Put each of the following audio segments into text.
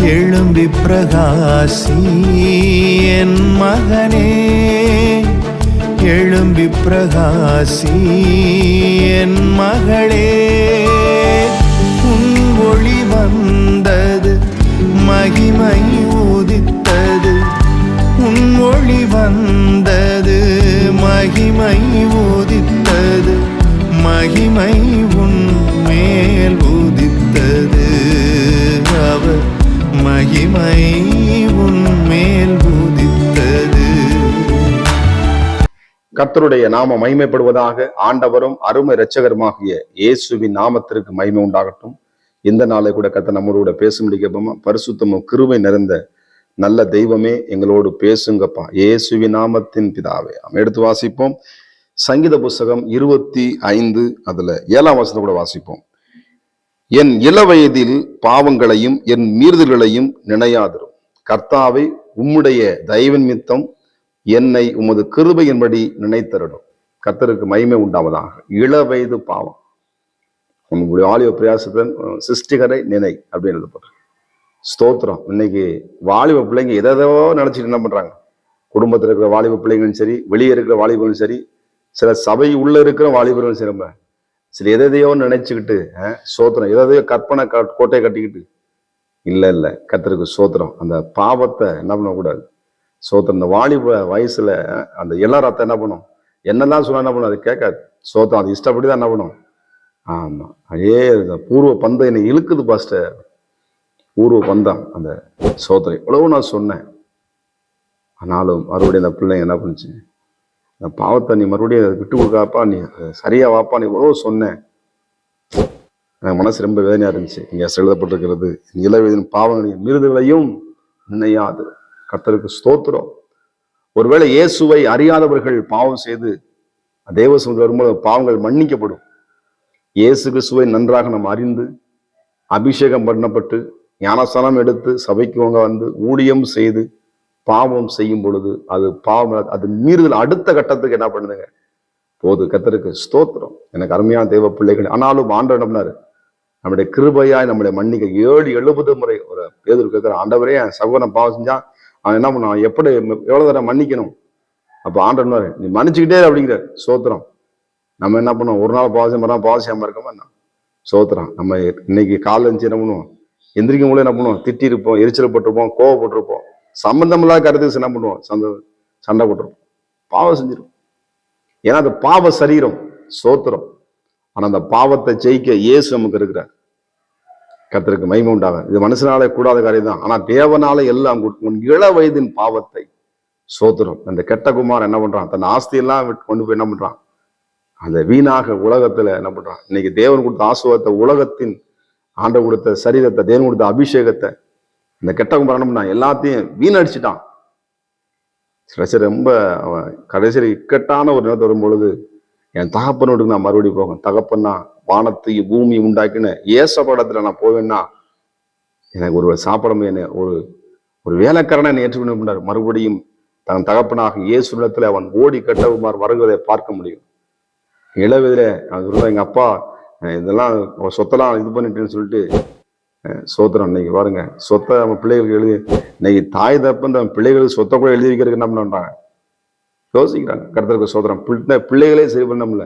எழும்பி பிரகாசி என் மகனே, எழும்பி பிரகாசி என் மகளே. உன் ஒளி வந்தது, மகிமை உதித்தது. உன் ஒளி வந்தது, மகிமை உதித்தது. மகிமை உன் மேல் உதித்தது. அவர் மகிமை உன் மேல் உதித்தது. கர்த்தருடைய நாம மகிமைப்படுவதாக. ஆண்டவரும் அருமை இரட்சகருமாகிய இயேசுவின் நாமத்திற்கு மகிமை உண்டாகட்டும். இந்த நாளை கூட கர்த்தர் நம்மளோட பேசும்படி கேட்போமா? பரிசுத்தமும் கிருபை நிறைந்த நல்ல தெய்வமே, எங்களோடு பேசுங்கப்பா, இயேசுவின் நாமத்தின் பிதாவே. எடுத்து வாசிப்போம். சங்கீத புஸ்தகம் 25 அதுல 7ஆம் வசனத்தை கூட வாசிப்போம். என் இளவயதில் பாவங்களையும் என் மீறுதல்களையும் நினையாதிரும். கர்த்தாவை உம்முடைய தயவின் நிமித்தம் என்னை உமது கிருபையின்படி நினைத்தரணும். கர்த்தருக்கு மகிமை உண்டாவதாக. இளவயது பாவம், உன்னுடைய வாலிப பிரயாசத்துடன் சிருஷ்டிகரை நினை அப்படின்னு எழுதப்பட்டிருக்கு. ஸ்தோத்திரம். இன்னைக்கு வாலிப பிள்ளைங்க எதோ நினைச்சிட்டு என்ன பண்றாங்க? குடும்பத்தில் இருக்கிற வாலிப பிள்ளைங்களும் சரி, வெளியே இருக்கிற வாலிபர்களும் சரி, சில சபை உள்ள இருக்கிற வாலிபர்களும் சரி, சில எதையோ நினைச்சுக்கிட்டு சோத்திரம், எதையோ கற்பனை கோட்டையை கட்டிக்கிட்டு இல்லை கர்த்தருக்கு சோத்திரம். அந்த பாவத்தை என்ன பண்ணக்கூடாது. சோத்திரம். இந்த வாலிப வயசுல அந்த இளரத்தை என்ன பண்ணும்? என்னதான் சொன்னா என்ன பண்ணும்? அது கேட்காது. சோத்திரம். அது இஷ்டப்படிதான் என்ன பண்ணும்? ஆமா, அதே பூர்வ பந்தம் என்னை இழுக்குது பாஸ்டர். பூர்வ பந்தம் அந்த சோத்திரம் எவ்வளவு நான் சொன்னேன், ஆனாலும் மறுபடியும் அந்த பிள்ளைங்க என்ன பண்ணுச்சு? அந்த பாவத்தை நீ மறுபடியும் விட்டு கொடுக்காப்பா, நீ சரியா வாப்பா, நீ எவ்வளோ சொன்னேன். எனக்கு மனசு ரொம்ப வேதனையா இருந்துச்சு. இங்க எழுதப்பட்டிருக்கிறது, இளவயதின் பாவங்களையும் மீறுதல்களையும் நினையாது. கர்த்தருக்கு ஸ்தோத்திரம். ஒருவேளை இயேசுவை அறியாதவர்கள் பாவம் செய்து தேவ சமூகத்தில் வரும்போது பாவங்கள் மன்னிக்கப்படும். இயேசு கிறிஸ்துவை நன்றாக நாம் அறிந்து அபிஷேகம் பண்ணப்பட்டு ஞானஸ்தானம் எடுத்து சபைக்கு வந்து ஊழியம் செய்து பாவம் செய்யும் பொழுது அது பாவம், அது மீறுதல் அடுத்த கட்டத்துக்கு என்ன பண்ணுதுங்க? போது. கர்த்தருக்கு ஸ்தோத்திரம். எனக்கு அருமையான தேவ பிள்ளைகள். ஆனாலும் ஆண்டவர் என்ன பண்ணாரு? நம்முடைய கிருபையாய் நம்முடைய மன்னிக்க 7-70 முறை ஒரு பேதுரு கேட்கிற, ஆண்டவரே என் சகோதரன் பாவம் செஞ்சா அவன் என்ன பண்ணுவான்? எப்படி எவ்வளவு தடவை மன்னிக்கணும்? அப்ப ஆண்டவர் நீ மன்னிச்சுக்கிட்டே அப்படிங்கிற. சோத்திரம். நம்ம என்ன பண்ணுவோம்? ஒரு நாள் பாவம் செய்ய பாவம் செய்யாம இருக்கோமா என்ன? சோத்திரம். நம்ம இன்னைக்கு காலைல இருந்துச்சு என்ன பண்ணுவோம்? எந்திரிக்கும் போது என்ன பண்ணுவோம்? திட்டி இருப்போம், எரிச்சல் பட்டிருப்போம், கோவப்பட்டிருப்போம், சம்பந்தமில்லாத கருத்துக்கு என்ன பண்ணுவோம்? சண்டை போட்டிருப்போம், பாவம் செஞ்சிருப்போம். ஏன்னா அது பாவ சரீரம். சோத்திரம். ஆனா அந்த பாவத்தை ஜெயிக்க இயேசு நமக்கு இருக்கிறார். கர்த்தருக்கு மகிமை உண்டாக. இது மனுஷனாலே கூடாத காரியம் தான், ஆனா தேவனால எல்லாம் உன் இள வயதின் பாவத்தை. சோத்திரம். அந்த கெட்ட குமார் என்ன பண்றான்? தன் ஆஸ்தியெல்லாம் கொண்டு போய் என்ன பண்றான்? அந்த வீணாக உலகத்துல என்ன பண்றான்? இன்னைக்கு தேவன் கொடுத்த ஆசுவத்தை, உலகத்தின் ஆண்டவர் கொடுத்த சரீரத்தை, தேவன் கொடுத்த அபிஷேகத்தை இந்த கெட்ட குமார் என்ன பண்ணான்? எல்லாத்தையும் வீணடிச்சுட்டான். ரொம்ப கடைசியில் இக்கட்டான ஒரு நேரத்தை வரும் பொழுது, என் தகப்பனோடு நான் மறுபடியும் போவேன். தகப்பன்னா வானத்தையும் பூமியை உண்டாக்கின ஏசப்படத்துல நான் போவேன்னா எனக்கு ஒரு சாப்பிட என்ன ஒரு வேலைக்காரனை என்னை ஏற்றுக்கொண்டு மறுபடியும் தன் தகப்பனாக இயேசு இடத்துல அவன் ஓடி கட்டவுமார் வருவதை பார்க்க முடியும். இளவயதில அவன் சொல்லுவான், எங்க அப்பா இதெல்லாம் சொத்தெல்லாம் இது பண்ணிட்டேன்னு சொல்லிட்டு. சோத்திரம். இன்னைக்கு பாருங்க, சொத்தை நம்ம பிள்ளைகளுக்கு எழுதி, இன்னைக்கு தாய் தப்பு இந்த பிள்ளைகளுக்கு சொத்தை கூட எழுதி வைக்கிறதுக்கு என்ன பண்றாங்க? யோசிக்கிறாங்க. கர்த்தருக்கு சோத்திரம். பிள்ளைகளே சரி பண்ணல,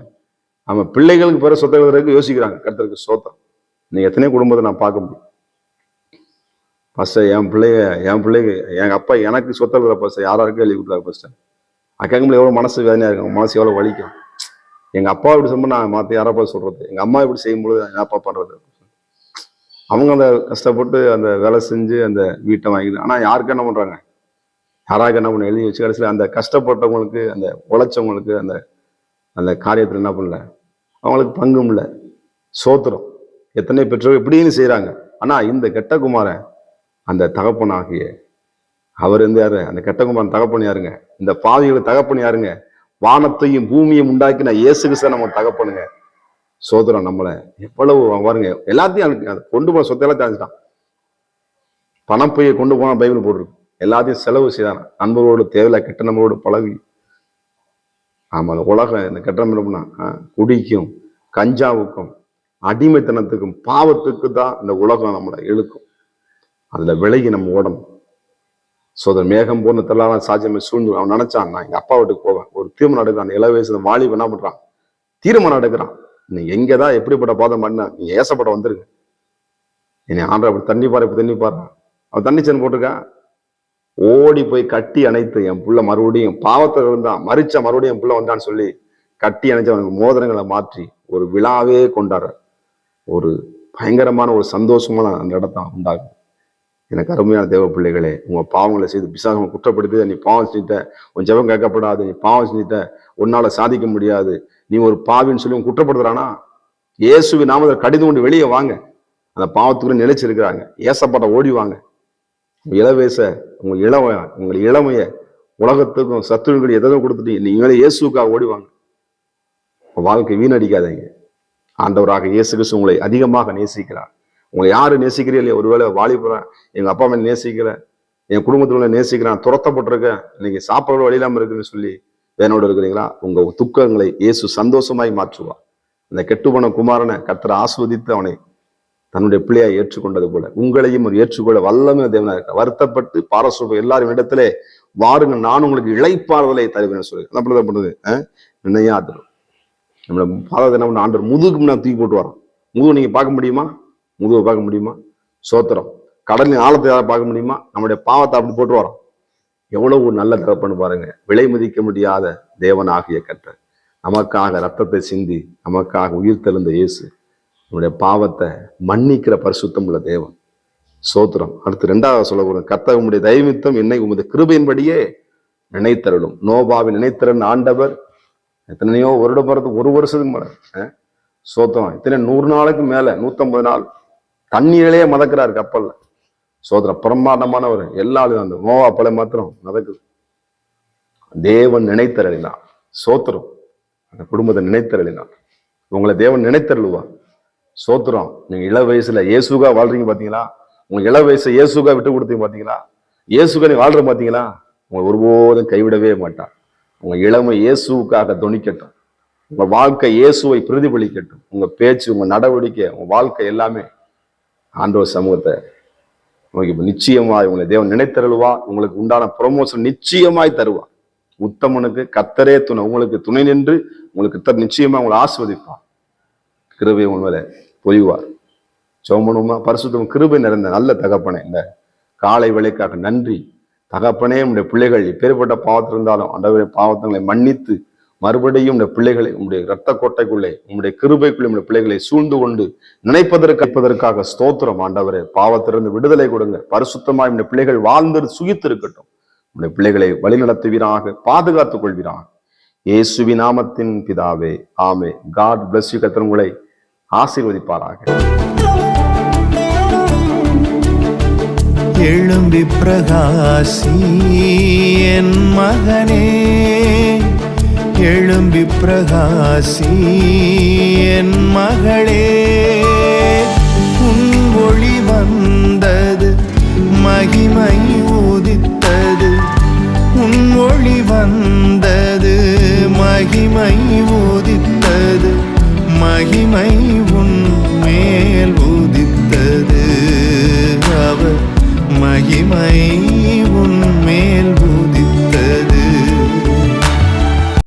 நம்ம பிள்ளைகளுக்கு பிற சொத்தை எழுதுறதுக்கு யோசிக்கிறாங்க. கர்த்தருக்கு சோத்திரம். நீங்க எத்தனை குடும்பத்தை நான் பார்க்க முடியும்? ஃபர்ஸ்ட் என் பிள்ளைங்க எங்க அப்பா எனக்கு சொத்தை எழுதுற ஃபர்ஸ்ட் யாராருக்கும் எழுதி கொடுத்தாரு. ஃபர்ஸ்ட் அக்கா எவ்வளவு மனசு வேதனையா இருக்கும், மனசு எவ்வளவு வலிக்கும். எங்க அப்பா இப்படி சொன்னா நான் மாத்த யாரப்பா சொல்றது, எங்க அம்மா இப்படி செய்யும்போது என்னப்பா பண்றது? அவங்க அந்த கஷ்டப்பட்டு அந்த வேலை செஞ்சு அந்த வீட்டை வாங்கிது. ஆனா யாருக்கு என்ன பண்றாங்க? யாராருக்கு என்ன பண்ண எழுதி வச்சு கடைசியில் அந்த கஷ்டப்பட்டவங்களுக்கு, அந்த உழைச்சவங்களுக்கு அந்த அந்த காரியத்தில் என்ன பண்ணல, அவங்களுக்கு பங்கும் இல்லை. சோத்திரம். எத்தனை பெற்றோர் இப்படின்னு செய்யறாங்க. ஆனா இந்த கெட்ட குமாரன், அந்த தகப்பனாகிய அவர் யாரு? அந்த கெட்ட குமாரன் தகப்பன் யாருங்க? இந்த பாவிகளுக்கு தகப்பன் யாருங்க? வானத்தையும் பூமியையும் உண்டாக்கின இயேசு கிறிஸ்து நம்ம தகப்பனுங்க. சோதரம். நம்மளை எவ்வளவு பாருங்க, எல்லாத்தையும் கொண்டு போன சொத்தை எல்லாம் தெரிஞ்சுட்டான். பணம் போய் கொண்டு போனா பைபிள் போட்டிருக்கு. எல்லாத்தையும் செலவு செய்தான். நண்பரோடு தேவையில்ல கெட்ட நண்பரோடு பழகி. ஆமா, அந்த உலகம் இந்த கெட்ட நண்பர்னா குடிக்கும், கஞ்சாவுக்கும், அடிமைத்தனத்துக்கும், பாவத்துக்கு தான் இந்த உலகம் நம்மளை இழுக்கும். அதுல விலகி நம்ம ஓடணும். சோதர் மேகம் போன தெல்லாம் சாட்சியமே சூழ்ந்து அவன் நினைச்சான், நான் எங்க அப்பா வீட்டுக்கு போவேன். ஒரு தீர்மானம் எடுக்கிறான். இள வயசுல வாலிபன் என்ன பண்றான், தீர்மானம் எடுக்கிறான். நீ எங்கதான் எப்படிப்பட்ட பாதம் பண்ண, நீ ஏசப்பட வந்துருங்க, என்னை ஆண்டவர் அப்படி தண்ணி பாரு, இப்ப தண்ணி பாரு. அவன் தண்ணிச்சன் போட்டிருக்கான். ஓடி போய் கட்டி அணைத்து, என் புள்ள மறுபடியும் பாவத்தை இருந்தான், மறிச்ச மறுபடியும் என் புள்ள வந்தான்னு சொல்லி கட்டி அணைச்சு அவனுக்கு மோதிரங்களை மாற்றி ஒரு விழாவே கொண்டாடுற ஒரு பயங்கரமான ஒரு சந்தோஷமான அந்த இடத்த உண்டாகும். எனக்கு அருமையான தேவ பிள்ளைகளே, உங்க பாவங்களை செய்து பிசாசம் குற்றப்படுத்தி, நீ பாவம் செஞ்சிட்ட, உன் ஜெபம் கேட்கப்படாது, நீ பாவம் செஞ்சிட்ட, உன்னால சாதிக்க முடியாது, நீ ஒரு பாவின்னு சொல்லி குற்றப்படுத்துறானா, இயேசுவின் நாமத்தை கடிந்து கொண்டு வெளியே வாங்க. அந்த பாவத்துக்குள்ள நிலைச்சிருக்கிறாங்க, ஏசப்பட்ட ஓடி வாங்க. இளவயச உங்க இளமைய உலகத்துக்கும் சத்துருக்கள் எதோ கொடுத்துட்டு நீங்களே இயேசுக்காக ஓடிவாங்க. வாழ்க்கை வீணடிக்காதீங்க. ஆண்டவராக இயேசு கிறிஸ்து உங்களை அதிகமாக நேசிக்கிறார். உங்களை யாரு நேசிக்கிறீ இல்லையா? ஒருவேளை வாலிபுறேன், எங்க அப்பா அம்மா நேசிக்கிறேன், என் குடும்பத்துல நேசிக்கிறேன், துரத்தப்பட்டிருக்கேன், இன்னைக்கு சாப்பிட வழி இல்லாம இருக்குன்னு சொல்லி வேனோடு இருக்கிறீங்களா? உங்க துக்கங்களை இயேசு சந்தோஷமாய் மாற்றுவார். அந்த கெட்டுப்போன குமாரனை கர்த்தர் ஆஸ்வதித்து அவனை தன்னுடைய பிள்ளையை ஏற்றுக்கொண்டது போல உங்களையும் ஒரு ஏற்றுக்கொள்ள வல்லமை தேவனா இருக்க. வருத்தப்பட்டு பாரசூப எல்லாரும் இடத்திலே வாருங்க, நான் உங்களுக்கு இளைப்பாறுதலை தருவேன் சொல்லி என்ன பண்ணுது நினையா தரும். நம்மளோட பாதத்தை என்ன பண்ண, ஆண்டவர் முதுகுக்கு முன்னா தூக்கி போட்டு வரோம். முதுகு நீங்க பார்க்க முடியுமா? முதுவை பார்க்க முடியுமா? சோத்திரம். கடலின் ஆழத்தை யாரை பார்க்க முடியுமா? நம்முடைய பாவத்தை அப்படி போட்டு வரோம். எவ்வளவு நல்ல தகப்பன்னு பாருங்க. விலை மதிக்க முடியாத தேவனாகிய கர்த்தர் நமக்காக ரத்தத்தை சிந்தி நமக்காக உயிர் தெழுந்த இயேசு நம்முடைய பாவத்தை மன்னிக்கிற பரிசுத்தம் உள்ள தேவன். சோத்திரம். அடுத்து 2வது சொல்ல போறோம், கர்த்தர் உம்முடைய தயவுமித்தம் என்னை உமது கிருபையின்படியே நினைத்தருளும். நோபாவின் நினைத்தரன் ஆண்டவர் எத்தனையோ வருடம் பிறகு, ஒரு வருஷத்துக்கு மேல சோத்திரம், இத்தனை 100 நாளுக்கு மேல 150 நாள் தண்ணீரிலேயே மதக்கிறாரு கப்பல்ல. சோத்திரம். பிரம்மாண்டமானவர். எல்லாரும் அந்த நோவா பல மாத்திரம் நடக்குது. தேவன் நினைத்தருளினார். சோத்திரம். அந்த குடும்பத்தை நினைத்தருளினார். உங்களை தேவன் நினைத்தருளுவா. சோத்திரம். நீங்க இள வயசுல இயேசுகா வாழ்றீங்க பாத்தீங்களா? உங்க இள வயசை இயேசுகா விட்டு கொடுத்தீங்க பாத்தீங்களா? இயேசுகா நீ வாழ்ற பாத்தீங்களா? உங்களை ஒருபோதும் கைவிடவே மாட்டார். உங்க இளமை இயேசுக்காக தொனிக்கட்டும். உங்க வாழ்க்கை இயேசுவை பிரதிபலிக்கட்டும். உங்க பேச்சு, உங்க நடவடிக்கை, உங்க வாழ்க்கை எல்லாமே ஆண்டவர் சமூகத்தை நிச்சயமாய் உங்களை தேவன் நினைத்தருளுவா. உங்களுக்கு உண்டான ப்ரொமோஷன் நிச்சயமாய் தருவா. உத்தமனுக்கு கர்த்தரே துணை. உங்களுக்கு துணை நின்று உங்களுக்கு நிச்சயமா உங்களை ஆஸ்வதிப்பார். கிருபை உன் மேல பொழிவார். சோமனுமா பரிசுத்தம் கிருபை நிறைந்த நல்ல தகப்பனே, இந்த காலை வேளைக்காக நன்றி தகப்பனே. உடைய பிள்ளைகள் எப்பேற்பட்ட பாவத்தில் இருந்தாலும் ஆண்டவரே பாவத்தங்களை மன்னித்து மறுபடியும் உடைய பிள்ளைகளை உங்களுடைய இரத்த கோட்டைக்குள்ளே உங்களுடைய கிருபைக்குள்ளே உங்களுடைய பிள்ளைகளை சூழ்ந்து கொண்டு நினைப்பதற்காக ஸ்தோத்திரம். ஆண்டவரே பாவத்திலிருந்து விடுதலை கொடுங்க. பரிசுத்தமாய் உடைய பிள்ளைகள் வாழ்ந்து சுகித்து இருக்கட்டும். உடைய பிள்ளைகளை வழிநடத்துவீராக, பாதுகாத்துக் கொள்வீராக. இயேசுவின் நாமத்தின் பிதாவே, ஆமே. God bless you. கர்த்தர் உங்களை ஆசீர்வதிப்பாராக. எழும்பி பிரகாசி என் மகனே, எழும்பி பிரகாசி என் மகளே. உன் ஒளி வந்தது, மகிமை உதித்தது. உன் ஒளி வந்தது, மகிமை உதித்தது. மகிமை உன் மேல் உதித்தது. அவர் மகிமை உன் மேல் உதித்தது.